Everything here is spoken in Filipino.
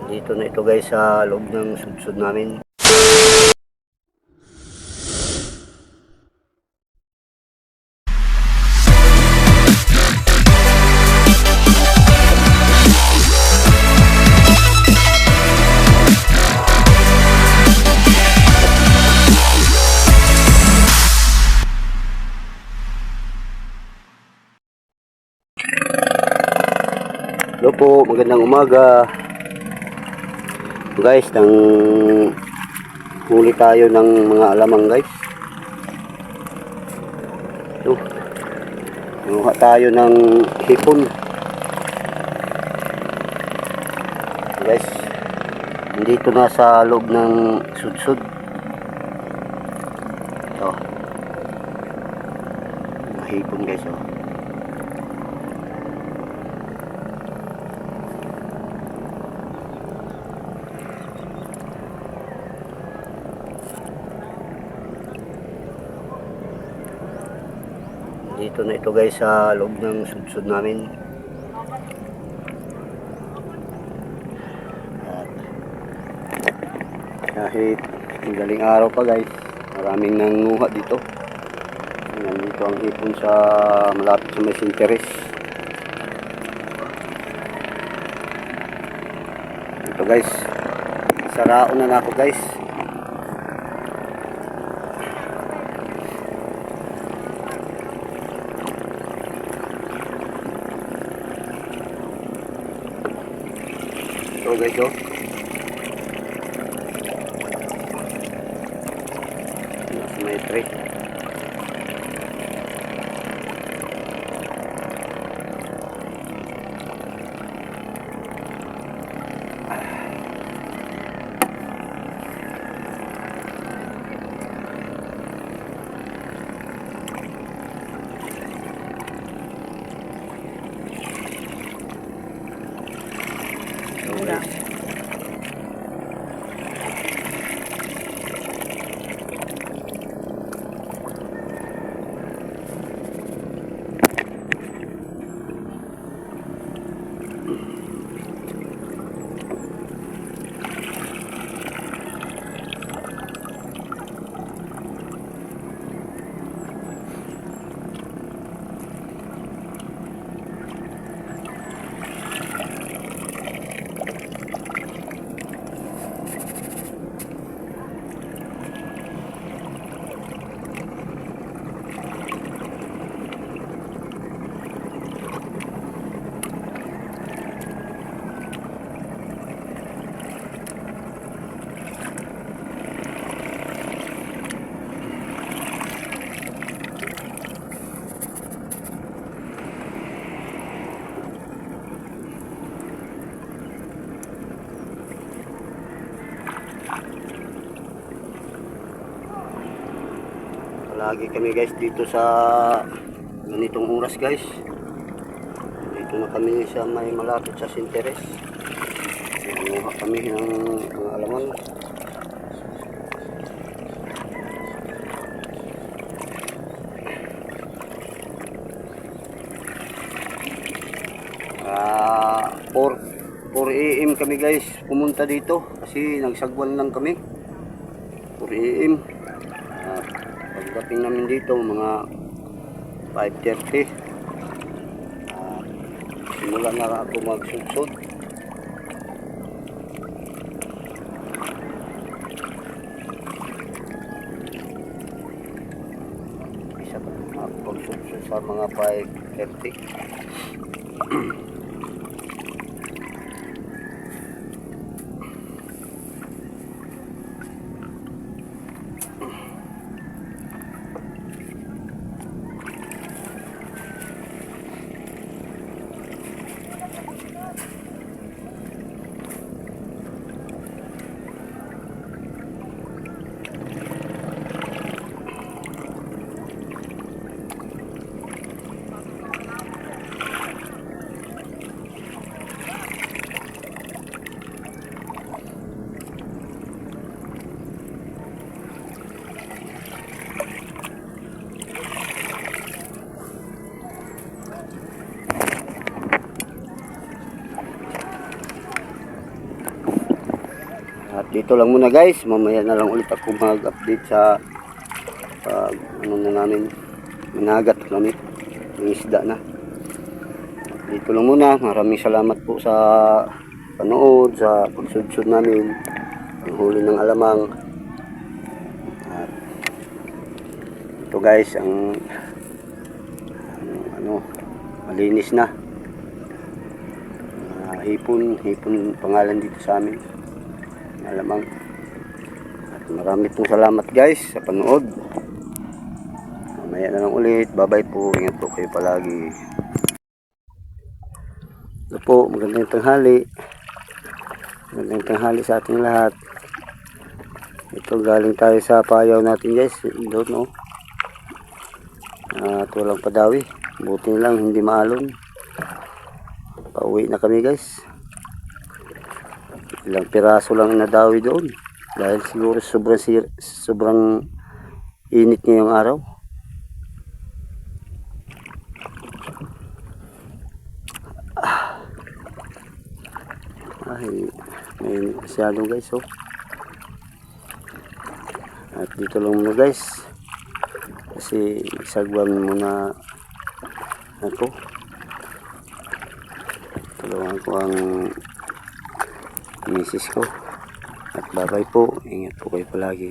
Dito na ito guys sa loob ng sudsud namin. Hello po, magandang umaga. Guys, nang huli tayo ng mga alamang guys. Ito, nakuha tayo ng hipon. Guys, nandito na sa loob ng sudsud. Ito, mga hipon guys. Oh. Dito na ito guys sa loob ng sudsud namin. At kahit galing araw pa guys, maraming nanguha dito. Nandito ang hipon sa malapit sa may sinteres. Ito guys, sarao na ako guys. Ito guys, oh. Nasa may tray. Ito guys. Lagi kami guys dito sa ganitong oras guys. Dito na kami sa may malapit sa sinteres. Nanguha kami ng mga alamang. Ah, 4 AM kami guys pumunta dito kasi nagsagwan lang kami. 4 AM. Pagdating namin dito mga 5:30. Simula na ako magsudsud. Isa pa magsudsud sa mga 5:30. dito lang muna guys. Mamaya na lang ulit ako mag-update sa ano na namin. Minagat kami. Yung isda na. Dito lang muna. Maraming salamat po sa panood, sa pagsudsud namin. Ang huli ng alamang. At ito guys, ang ano, malinis na. Hipon pangalan dito sa amin. Alamang. At marami pong salamat guys sa panood. Mamaya na lang ulit. Bye-bye po. Ingat po kayo palagi. Ito po, magandang tanghali. Magandang tanghali sa ating lahat. Ito galing tayo sa payaw natin guys. Doon no. At walang padawi. Buti lang hindi maalon. Pauwi na kami guys. Ilang piraso lang nadawi doon. Dahil siguro sobrang init ngayong araw. Ay, may masyado guys oh. At dito lang muna guys. Kasi nagsagwan muna ako. Tulungan ko ang misis ko. At bye bye po. Ingat po kayo palagi.